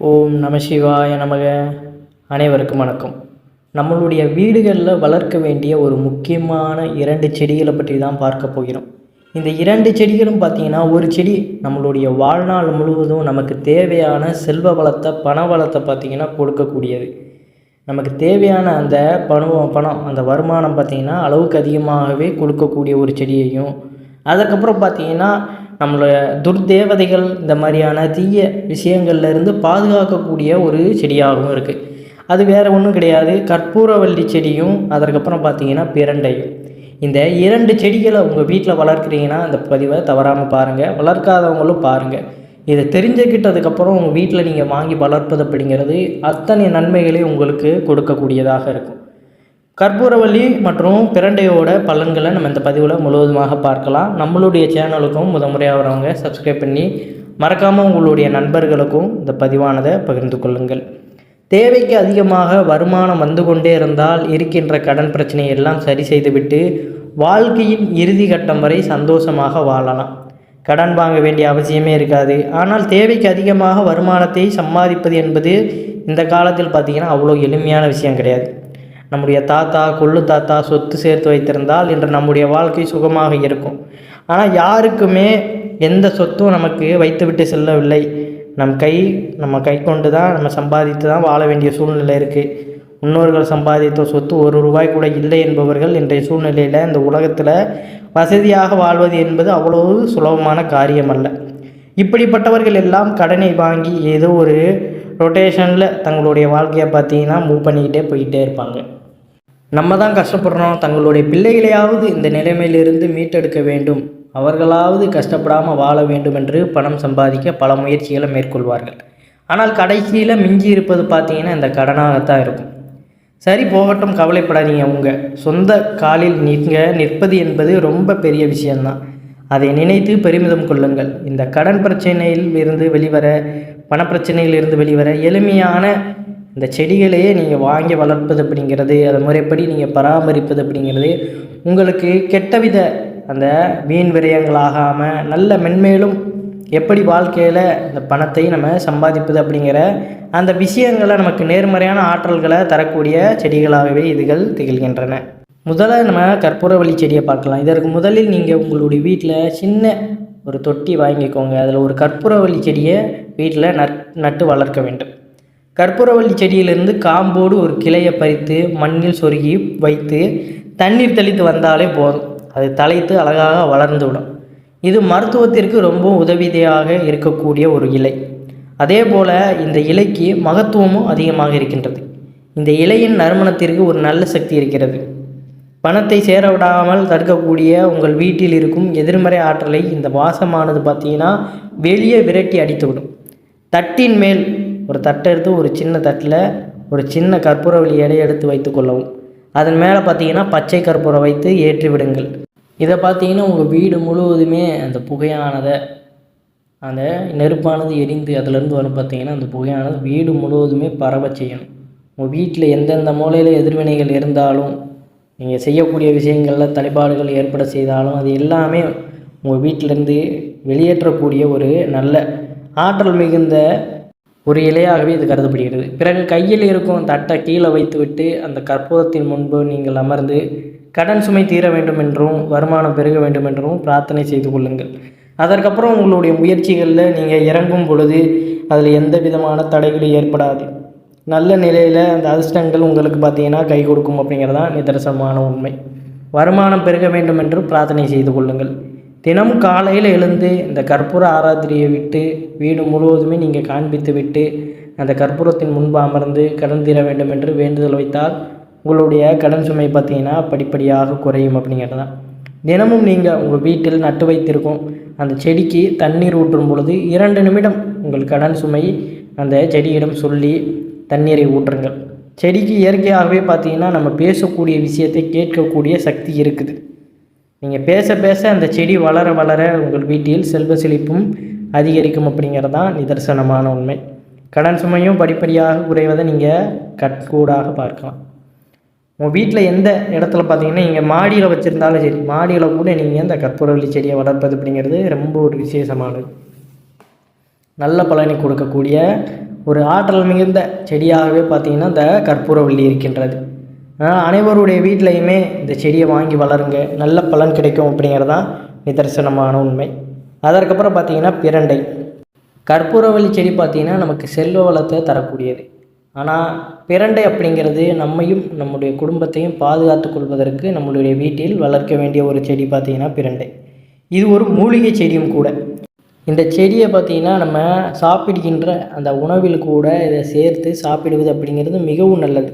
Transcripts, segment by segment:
ஓம் நம சிவாய நமக. அனைவருக்கும் வணக்கம். நம்மளுடைய வீடுகளில் வளர்க்க வேண்டிய ஒரு முக்கியமான 2 செடிகளை பற்றி தான் பார்க்க போகிறோம். இந்த 2 செடிகளும் பார்த்திங்கன்னா, ஒரு செடி நம்மளுடைய வாழ்நாள் முழுவதும் நமக்கு தேவையான செல்வ வளத்தை, பண வளத்தை பார்த்திங்கன்னா கொடுக்கக்கூடியது. நமக்கு தேவையான அந்த பணம் அந்த வருமானம் பார்த்திங்கன்னா அளவுக்கு அதிகமாகவே கொடுக்கக்கூடிய ஒரு செடியையும், அதுக்கப்புறம் பார்த்திங்கன்னா நம்மளோட துர்தேவதைகள் இந்த மாதிரியான தீய விஷயங்கள்லேருந்து பாதுகாக்கக்கூடிய ஒரு செடியாகவும் இருக்குது. அது வேறு ஒன்றும் கிடையாது, கற்பூரவள்ளி செடியும் அதற்கப்புறம் பார்த்திங்கன்னா பிரண்டையும். இந்த 2 செடிகளை உங்கள் வீட்டில் வளர்க்குறீங்கன்னா அந்த பதிவை தவறாமல் பாருங்கள், வளர்க்காதவங்களும் பாருங்கள். இதை தெரிஞ்சுக்கிட்டதுக்கப்புறம் உங்கள் வீட்டில் நீங்கள் வாங்கி வளர்ப்பது அப்படிங்கிறது அத்தனை நன்மைகளையும் உங்களுக்கு கொடுக்கக்கூடியதாக இருக்கும். கற்பூரவள்ளி மற்றும் பிரண்டையோட பலன்களை நம்ம இந்த பதிவில் முழுவதுமாக பார்க்கலாம். நம்மளுடைய சேனலுக்கும் முறையாக வரவங்க சப்ஸ்கிரைப் பண்ணி மறக்காமல் உங்களுடைய நண்பர்களுக்கும் இந்த பதிவானதை பகிர்ந்து கொள்ளுங்கள். தேவைக்கு அதிகமாக வருமானம் வந்து கொண்டே இருந்தால் இருக்கின்ற கடன் பிரச்சனையை எல்லாம் சரி செய்துவிட்டு வாழ்க்கையின் இறுதி கட்டம் வரை சந்தோஷமாக வாழலாம். கடன் வாங்க வேண்டிய அவசியமே இருக்காது. ஆனால் தேவைக்கு அதிகமாக வருமானத்தை சம்பாதிப்பது என்பது இந்த காலத்தில் பார்த்திங்கன்னா அவ்வளோ எளிமையான விஷயம் கிடையாது. நம்முடைய தாத்தா கொள்ளு தாத்தா சொத்து சேர்த்து வைத்திருந்தால் இன்று நம்முடைய வாழ்க்கை சுகமாக இருக்கும். ஆனால் யாருக்குமே எந்த சொத்தும் நமக்கு வைத்துவிட்டு செல்லவில்லை. நம்ம கை கொண்டு தான் நம்ம சம்பாதித்து தான் வாழ வேண்டிய சூழ்நிலை இருக்குது. முன்னோர்கள் சம்பாதித்த சொத்து 1 ரூபாய் கூட இல்லை என்பவர்கள் இன்றைய சூழ்நிலையில் இந்த உலகத்தில் வசதியாக வாழ்வது என்பது அவ்வளவு சுலபமான காரியம் அல்ல. இப்படிப்பட்டவர்கள் எல்லாம் கடனை வாங்கி ஏதோ ஒரு ரொட்டேஷனில் தங்களுடைய வாழ்க்கையை பார்த்திங்கன்னா மூவ் பண்ணிக்கிட்டே போயிட்டே இருப்பாங்க. நம்ம தான் கஷ்டப்படுறோம், தங்களுடைய பிள்ளைகளையாவது இந்த நிலைமையிலிருந்து மீட்டெடுக்க வேண்டும், அவர்களாவது கஷ்டப்படாமல் வாழ வேண்டும் என்று பணம் சம்பாதிக்க பல முயற்சிகளை மேற்கொள்வார்கள். ஆனால் கடைசியில் மிஞ்சி இருப்பது பார்த்திங்கன்னா இந்த கடனாகத்தான் இருக்கும். சரி போகட்டும், கவலைப்படாதீங்க. உங்கள் சொந்த காலில் நீங்கள் நிற்பது என்பது ரொம்ப பெரிய விஷயந்தான். அதை நினைத்து பெருமிதம் கொள்ளுங்கள். இந்த கடன் பிரச்சனையில் இருந்து வெளிவர, பணப்பிரச்சனையிலிருந்து வெளிவர எளிமையான இந்த செடிகளையே நீங்கள் வாங்கி வளர்ப்பது அப்படிங்கிறது, அதை முறைப்படி நீங்கள் பராமரிப்பது அப்படிங்கிறது உங்களுக்கு கெட்டவித அந்த வீண் விரயங்களாகாமல் நல்ல மென்மேலும் எப்படி வாழ்க்கையில் இந்த பணத்தை நம்ம சம்பாதிப்பது அப்படிங்கிற அந்த விஷயங்களை நமக்கு நேர்மறையான ஆற்றல்களை தரக்கூடிய செடிகளாகவே இதுகள் திகழ்கின்றன. முதல்ல நம்ம கற்பூரவள்ளி செடியை பார்க்கலாம். இதற்கு முதலில் நீங்கள் உங்களுடைய வீட்டில் சின்ன ஒரு தொட்டி வாங்கிக்கோங்க. அதில் ஒரு கற்பூரவள்ளி செடியை வீட்டில் நட்டு வளர்க்க வேண்டும். கற்பூரவள்ளி செடியிலிருந்து காம்போடு ஒரு கிளையை பறித்து மண்ணில் சொருகி வைத்து தண்ணீர் தெளித்து வந்தாலே போதும். அது தழைத்து அழகாக வளர்ந்து விடும். இது மருத்துவத்திற்கு ரொம்ப உதவியாக இருக்கக்கூடிய ஒரு இலை. அதே போல் இந்த இலைக்கு மகத்துவமும் அதிகமாக இருக்கின்றது. இந்த இலையின் நறுமணத்திற்கு ஒரு நல்ல சக்தி இருக்கிறது. பணத்தை சேர விடாமல் தடுக்கக்கூடிய உங்கள் வீட்டில் இருக்கும் எதிர்மறை ஆற்றலை இந்த வாசமானது பார்த்திங்கன்னா வெளியே விரட்டி அடித்துவிடும். தட்டின் மேல் ஒரு தட்டை எடுத்து ஒரு சின்ன தட்டில் ஒரு சின்ன கற்பூரவள்ளி எடை எடுத்து வைத்து கொள்ளவும். அதன் மேலே பார்த்திங்கன்னா பச்சை கற்பூரம் வைத்து ஏற்றி விடுங்கள். இதை பார்த்திங்கன்னா உங்கள் வீடு முழுவதுமே அந்த புகையானதை, அந்த நெருப்பானது எரிந்து அதிலேருந்து வரும் பார்த்திங்கன்னா அந்த புகையானது வீடு முழுவதுமே பரவ செய்யணும். உங்கள் வீட்டில் எந்தெந்த மூலையில் எதிர்வினைகள் இருந்தாலும், நீங்கள் செய்யக்கூடிய விஷயங்களில் தடைபாடுகள் ஏற்பட செய்தாலும் அது எல்லாமே உங்கள் வீட்டிலேருந்து வெளியேற்றக்கூடிய ஒரு நல்ல ஆற்றல் மிகுந்த ஒரு இலையாகவே இது கருதப்படுகிறது. பிறகு கையில் இருக்கும் தட்டை கீழே வைத்துவிட்டு அந்த கற்பூரத்தின் முன்பு நீங்கள் அமர்ந்து கடன் சுமை தீர வேண்டும் என்றும் வருமானம் பெருக வேண்டும் என்றும் பிரார்த்தனை செய்து கொள்ளுங்கள். அதற்கப்புறம் உங்களுடைய முயற்சிகளில் நீங்கள் இறங்கும் பொழுது அதில் எந்த விதமான தடைகளும் ஏற்படாது. நல்ல நிலையில் அந்த அதிர்ஷ்டங்கள் உங்களுக்கு பார்த்திங்கன்னா கை கொடுக்கும் அப்படிங்கிறதான் நிதர்சனமான உண்மை. வருமானம் பெருக வேண்டும் என்று பிரார்த்தனை செய்து கொள்ளுங்கள். தினமும் காலையில் எழுந்து இந்த கற்பூர ஆராதனையை விட்டு வீடு முழுவதுமே நீங்கள் காண்பித்து விட்டு அந்த கற்பூரத்தின் முன்பு அமர்ந்து கடன் தீர வேண்டும் என்று வேண்டுதல் வைத்தால் உங்களுடைய கடன் சுமை பார்த்திங்கன்னா படிப்படியாக குறையும் அப்படிங்கிறது தான். தினமும் நீங்கள் உங்கள் வீட்டில் நட்டு வைத்திருக்கும் அந்த செடிக்கு தண்ணீர் ஊற்றும் பொழுது 2 நிமிடம் உங்கள் கடன் சுமை அந்த செடியிடம் சொல்லி தண்ணீரை ஊற்றுங்கள். செடிக்கு இயற்கையாகவே பார்த்திங்கன்னா நம்ம பேசக்கூடிய விஷயத்தை கேட்கக்கூடிய சக்தி இருக்குது. நீங்கள் பேச பேச அந்த செடி வளர வளர உங்கள் வீட்டில் செல்வ செழிப்பும் அதிகரிக்கும் அப்படிங்கிறது தான் நிதர்சனமான உண்மை. கடன் சுமையும் படிப்படியாக குறைவதை நீங்கள் கட்கூடாக பார்க்கலாம். உங்கள் வீட்டில் எந்த இடத்துல பார்த்தீங்கன்னா நீங்கள் மாடியில் வச்சுருந்தாலும் சரி, மாடியில் கூட நீங்கள் இந்த கற்பூரவள்ளி செடியை வளர்ப்பது அப்படிங்கிறது ரொம்ப ஒரு விசேஷமானது. நல்ல பலனை கொடுக்கக்கூடிய ஒரு ஆற்றல் மிகுந்த செடியாகவே பார்த்திங்கன்னா இந்த கற்பூரவள்ளி இருக்கின்றது. அனைவருடைய வீட்டிலையுமே இந்த செடியை வாங்கி வளருங்க, நல்ல பலன் கிடைக்கும் அப்படிங்கிறதான் நிதர்சனமான உண்மை. அதற்கப்புறம் பார்த்திங்கன்னா பிரண்டை. கற்பூரவள்ளி செடி பார்த்திங்கன்னா நமக்கு செல்வ வளத்தை தரக்கூடியது. ஆனால் பிரண்டை அப்படிங்கிறது நம்மையும் நம்முடைய குடும்பத்தையும் பாதுகாத்து கொள்வதற்கு நம்மளுடைய வீட்டில் வளர்க்க வேண்டிய ஒரு செடி பார்த்திங்கன்னா பிரண்டை. இது ஒரு மூலிகை செடியும் கூட. இந்த செடியை பார்த்திங்கன்னா நம்ம சாப்பிடுகின்ற அந்த உணவில் கூட இதை சேர்த்து சாப்பிடுவது அப்படிங்கிறது மிகவும் நல்லது.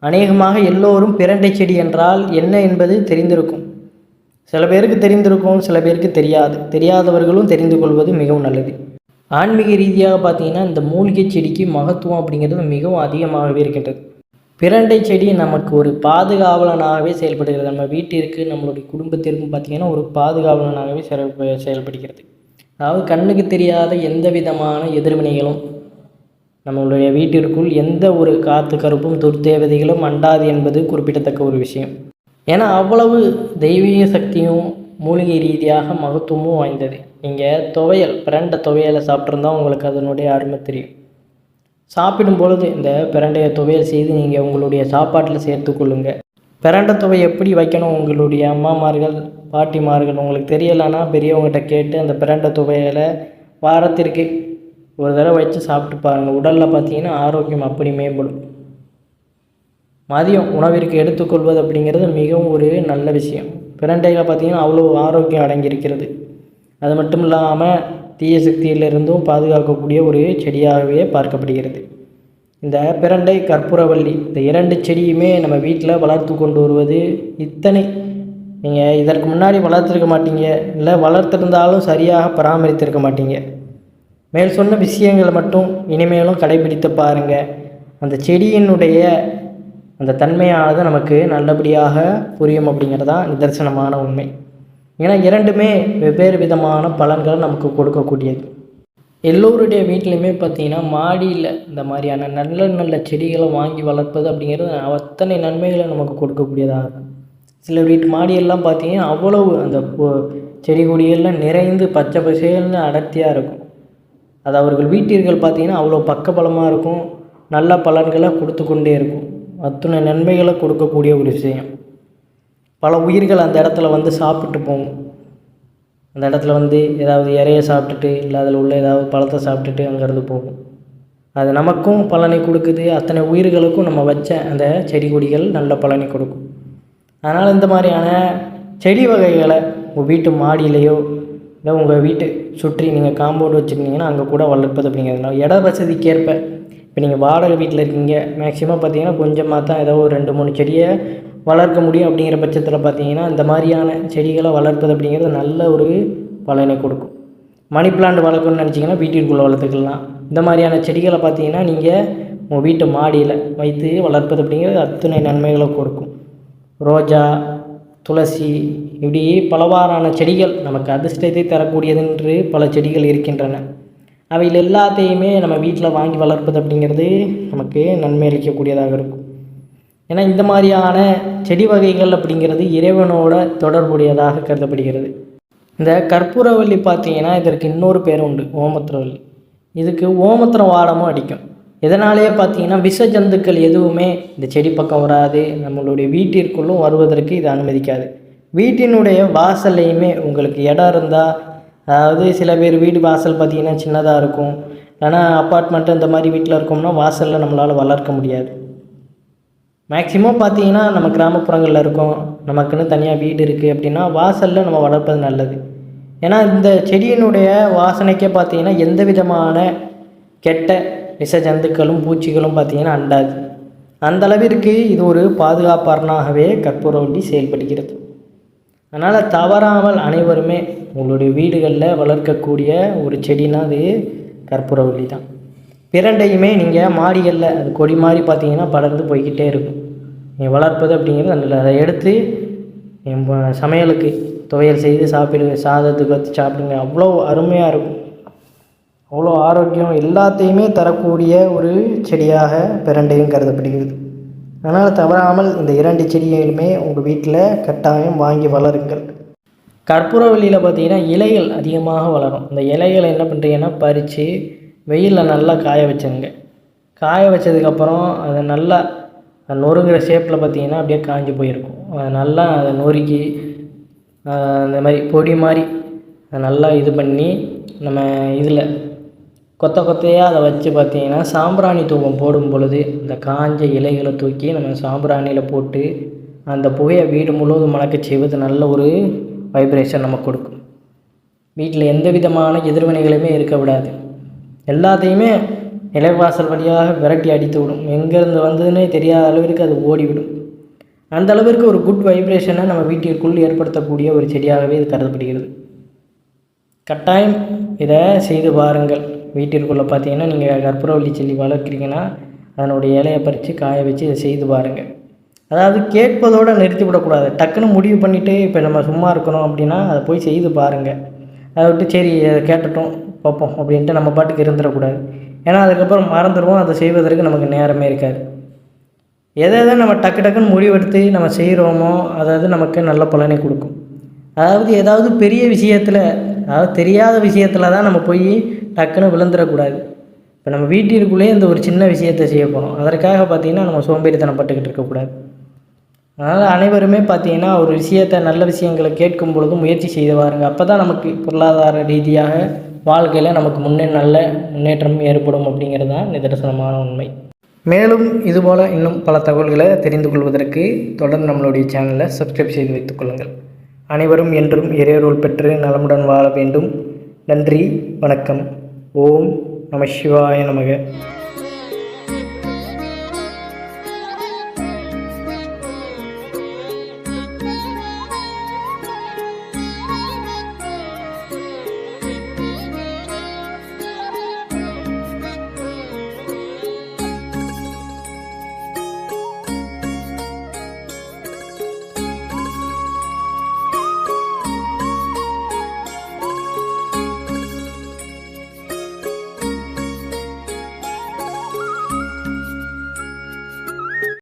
அநேகமாக எல்லோரும் பிரண்டை செடி என்றால் என்ன என்பது தெரிந்திருக்கும். சில பேருக்கு தெரிந்திருக்கும், சில பேருக்கு தெரியாதவர்களும் தெரிந்து கொள்வது மிகவும் நல்லது. ஆன்மீக ரீதியாக பார்த்திங்கன்னா இந்த மூலிகை செடிக்கு மகத்துவம் அப்படிங்கிறது மிகவும் அதிகமாகவே இருக்கின்றது. பிரண்டை செடி நமக்கு ஒரு பாதுகாவலனாகவே செயல்படுகிறது. நம்ம வீட்டிற்கு நம்மளுடைய குடும்பத்திற்கும் பார்த்திங்கன்னா ஒரு பாதுகாவலனாகவே செயல்படுகிறது. அதாவது கண்ணுக்கு தெரியாத எந்த விதமான எதிர்வினைகளும் நம்மளுடைய வீட்டிற்குள் எந்த ஒரு காற்று கருப்பும் துர்தேவதைகளும் அண்டாது என்பது குறிப்பிடத்தக்க ஒரு விஷயம். ஏன்னா அவ்வளவு தெய்வீக சக்தியும் மூலிகை ரீதியாக மகத்துவமும் வாய்ந்தது. நீங்கள் பிரண்டை துவையலை சாப்பிட்ருந்தா உங்களுக்கு அதனுடைய அருமை தெரியும். சாப்பிடும் பொழுது இந்த பிரண்டையை துவையல் செய்து நீங்கள் உங்களுடைய சாப்பாட்டில் சேர்த்து கொள்ளுங்கள். பிரண்டை துவை எப்படி வைக்கணும் உங்களுடைய அம்மாமார்கள் பாட்டிமார்கள் உங்களுக்கு தெரியலைன்னா பெரியவங்ககிட்ட கேட்டு அந்த பிரண்டை துவையலை வாரத்திற்கு ஒரு தடவை வச்சு சாப்பிட்டு பாருங்கள். உடலில் பார்த்திங்கன்னா ஆரோக்கியம் அப்படி மேம்படும். மதியம் உணவிற்கு எடுத்துக்கொள்வது அப்படிங்கிறது மிகவும் ஒரு நல்ல விஷயம். பிரண்டையில் பார்த்திங்கன்னா அவ்வளோ ஆரோக்கியம் அடங்கியிருக்கிறது. அது மட்டும் இல்லாமல் தீய சக்தியிலிருந்தும் பாதுகாக்கக்கூடிய ஒரு செடியாகவே பார்க்கப்படுகிறது. இந்த பிரண்டை கற்பூரவள்ளி இந்த 2 செடியுமே நம்ம வீட்டில் வளர்த்து கொண்டு வருவது நீங்கள் இதற்கு முன்னாடி வளர்த்துருக்க மாட்டீங்க, இல்லை வளர்த்துருந்தாலும் சரியாக பராமரித்திருக்க மாட்டீங்க. மேல் சொன்ன விஷயங்களை மட்டும் இனிமேலும் கடைபிடித்து பாருங்கள். அந்த செடியினுடைய அந்த தன்மையானது நமக்கு நல்லபடியாக புரியும் அப்படிங்கிறதான் நிதர்சனமான உண்மை. ஏன்னா 2மே வெவ்வேறு விதமான பலன்கள் நமக்கு கொடுக்கக்கூடியது. எல்லோருடைய வீட்லேயுமே பார்த்திங்கன்னா மாடியில் இந்த மாதிரியான நல்ல நல்ல செடிகளை வாங்கி வளர்ப்பது அப்படிங்கிறது அத்தனை நன்மைகளை நமக்கு கொடுக்கக்கூடியதாக இருக்கும். சில வீட்டு மாடியெல்லாம் பார்த்திங்கன்னா அவ்வளவு அந்த செடி கொடியெல்லாம் நிறைந்து பச்சை பசேல்னு அடர்த்தியாக இருக்கும். அது அவர்கள் வீட்டிற்கள் பார்த்திங்கன்னா அவ்வளோ பக்கபலமாக இருக்கும், நல்ல பலன்களை கொடுத்து கொண்டே இருக்கும். அத்தனை நன்மைகளை கொடுக்கக்கூடிய ஒரு விஷயம். பல உயிர்கள் அந்த இடத்துல வந்து சாப்பிட்டு போகும். அந்த இடத்துல வந்து ஏதாவது இறையை சாப்பிட்டுட்டு இல்லை அதில் உள்ள ஏதாவது பழத்தை சாப்பிட்டுட்டு அங்கேருந்து போகும். அது நமக்கும் பலனை கொடுக்குது, அத்தனை உயிர்களுக்கும் நம்ம வச்ச அந்த செடி கொடிகள் நல்ல பலனை கொடுக்கும். அதனால் இந்த மாதிரியான செடி வகைகளை உங்கள் வீட்டு மாடியிலையோ இல்லை உங்கள் வீட்டை சுற்றி நீங்கள் காம்பவுண்ட் வச்சுருந்தீங்கன்னா அங்கே கூட வளர்ப்பது அப்படிங்கிறதுனால இட வசதிக்கேற்ப. இப்போ நீங்கள் வாடகை வீட்டில் இருக்கீங்க, மேக்ஸிமம் பார்த்திங்கன்னா கொஞ்சமாக தான் ஏதோ ஒரு 2-3 செடியை வளர்க்க முடியும். அப்படிங்கிற பட்சத்தில் பார்த்திங்கன்னா இந்த மாதிரியான செடிகளை வளர்ப்பது அப்படிங்கிறது நல்ல ஒரு பலனை கொடுக்கும். மணி பிளான்ட் வளர்க்கணும்னு நினச்சிங்கன்னா வீட்டிற்குள்ளே வளர்த்துக்கலாம். இந்த மாதிரியான செடிகளை பார்த்திங்கன்னா நீங்கள் உங்கள் வீட்டு மாடியில் வைத்து வளர்ப்பது அப்படிங்கிறது அத்தனை நன்மைகளை கொடுக்கும். ரோஜா, துளசி, இப்படி பலவாறான செடிகள் நமக்கு அதிர்ஷ்டத்தை தரக்கூடியதென்று பல செடிகள் இருக்கின்றன. அவையில் எல்லாத்தையுமே நம்ம வீட்டில் வாங்கி வளர்ப்பது அப்படிங்கிறது நமக்கு நன்மை அளிக்கக்கூடியதாக இருக்கும். ஏன்னா இந்த மாதிரியான செடி வகைகள் அப்படிங்கிறது இறைவனோட தொடர்புடையதாக கருதப்படுகிறது. இந்த கற்பூரவள்ளி பார்த்திங்கன்னா இதற்கு இன்னொரு பேர் உண்டு, ஓமத்திரவள்ளி. இதுக்கு ஓமத்திரம் வாடமும் அடிக்கும். இதனாலேயே பார்த்திங்கன்னா விஷ ஜந்துக்கள் எதுவுமே இந்த செடி பக்கம் வராது, நம்மளுடைய வீட்டிற்குள்ளும் வருவதற்கு இது அனுமதிக்காது. வீட்டினுடைய வாசல்லையுமே உங்களுக்கு இடம் இருந்தால், அதாவது சில பேர் வீடு வாசல் பார்த்திங்கன்னா சின்னதாக இருக்கும், ஆனால் அப்பார்ட்மெண்ட்டு இந்த மாதிரி வீட்டில் இருக்கோம்னா வாசலில் நம்மளால் வளர்க்க முடியாது. மேக்ஸிமம் பார்த்திங்கன்னா நம்ம கிராமப்புறங்களில் இருக்கோம், நமக்குன்னு தனியாக வீடு இருக்குது அப்படின்னா வாசலில் நம்ம வளர்ப்பது நல்லது. ஏன்னா இந்த செடியினுடைய வாசனைக்கே பார்த்திங்கன்னா எந்த விதமான கெட்ட விஷ ஜந்துக்களும் பூச்சிகளும் பார்த்திங்கன்னா அண்டாது. அந்த அளவிற்கு இது ஒரு பாதுகாப்பாளனாகவே கற்பூரவள்ளி செயல்படுகிறது. அதனால் தவறாமல் அனைவருமே உங்களுடைய வீடுகளில் வளர்க்கக்கூடிய ஒரு செடினா அது கற்பூரவள்ளி தான். பிரண்டையுமே நீங்கள் மாடிகளில் அது கொடி மாதிரி பார்த்திங்கன்னா படர்ந்து போய்கிட்டே இருக்கும். நீங்கள் வளர்ப்பது அப்படிங்கிறது நல்லது. அதை எடுத்து சமையலுக்கு துவையல் செய்து சாப்பிடுங்க, சாதத்துக்கு வச்சு சாப்பிடுங்க. அவ்வளோ அருமையாக இருக்கும், அவ்வளோ ஆரோக்கியம் எல்லாத்தையுமே தரக்கூடிய ஒரு செடியாக பிரண்டையும் கருதப்படுகிறது. அதனால் தவறாமல் இந்த 2 செடிகளுமே உங்கள் வீட்டில் கட்டாயம் வாங்கி வளருங்கள். கற்பூரவள்ளியில் பார்த்திங்கன்னா இலைகள் அதிகமாக வளரும். அந்த இலைகளை என்ன பண்ணுறீங்கன்னா பறித்து வெயிலில் நல்லா காய வச்சுருங்க. காய வச்சதுக்கப்புறம் அதை நல்லா நொறுங்குற ஷேப்பில் பார்த்திங்கன்னா அப்படியே காஞ்சி போயிருக்கும். அதை நல்லா அதை நொறுக்கி இந்த மாதிரி பொடி மாதிரி நல்லா இது பண்ணி நம்ம இதில் கொத்தையாக அதை வச்சு பார்த்திங்கன்னா சாம்பிராணி தூபம் போடும் பொழுது இந்த காஞ்ச இலைகளை தூக்கி நம்ம சாம்பிராணியில் போட்டு அந்த புகையை வீடு முழுவதும் மணக்க செய்வது நல்ல ஒரு வைப்ரேஷன் நமக்கு கொடுக்கும். வீட்டில் எந்த விதமான எதிர்வினைகளுமே இருக்க விடாது. எல்லாத்தையுமே நிலைவாசல் வழியாக விரட்டி அடித்து விடும். எங்கேருந்து வந்ததுன்னே தெரியாத அளவிற்கு அது ஓடிவிடும். அந்த அளவிற்கு ஒரு குட் வைப்ரேஷனை நம்ம வீட்டிற்குள் ஏற்படுத்தக்கூடிய ஒரு செடியாகவே இது கருதப்படுகிறது. கட்டாயம் இதை செய்து பாருங்கள். வீட்டிற்குள்ளே பார்த்தீங்கன்னா நீங்கள் கற்பூரவள்ளி செடி வளர்க்குறீங்கன்னா அதனுடைய இலையை பறித்து காய வச்சு இதை செய்து பாருங்கள். அதாவது கேட்பதோடு நிறுத்திவிடக்கூடாது. டக்குன்னு முடிவு பண்ணிவிட்டு இப்போ நம்ம சும்மா இருக்கணும் அப்படின்னா அதை போய் செய்து பாருங்கள். அதை விட்டு சரி அதை கேட்டுட்டோம் பார்ப்போம் அப்படின்ட்டு நம்ம பாட்டுக்கு இருந்துடக்கூடாது. ஏன்னா அதுக்கப்புறம் மறந்துடுவோம். அதை செய்வதற்கு நமக்கு நேரமே இருக்காது. எதை நம்ம டக்குன்னு முடிவெடுத்து நம்ம செய்கிறோமோ அதாவது நமக்கு நல்ல பலனை கொடுக்கும். அதாவது ஏதாவது பெரிய விஷயத்தில், அதாவது தெரியாத விஷயத்தில் தான் நம்ம போய் டக்குன்னு விழுந்துடக்கூடாது. இப்போ நம்ம வீட்டிற்குள்ளேயே இந்த ஒரு சின்ன விஷயத்தை செய்ய போகிறோம். அதற்காக பார்த்திங்கன்னா நம்ம சோம்பேறித்தனப்பட்டுக்கிட்டு இருக்கக்கூடாது. அதனால் அனைவருமே பார்த்திங்கன்னா ஒரு விஷயத்தை, நல்ல விஷயங்களை கேட்கும் பொழுதும் முயற்சி செய்து பாருங்க. அப்போ தான் நமக்கு பொருளாதார ரீதியாக வாழ்க்கையில் நமக்கு நல்ல முன்னேற்றம் ஏற்படும் அப்படிங்கிறது தான் நிதர்சனமான உண்மை. மேலும் இதுபோல் இன்னும் பல தகவல்களை தெரிந்து கொள்வதற்கு தொடர்ந்து நம்மளுடைய சேனலை சப்ஸ்கிரைப் செய்து வைத்துக் கொள்ளுங்கள். அனைவரும் என்றும் இறையருள் பெற்று நலமுடன் வாழ வேண்டும். நன்றி, வணக்கம். ஓம் நம சிவாய நமக.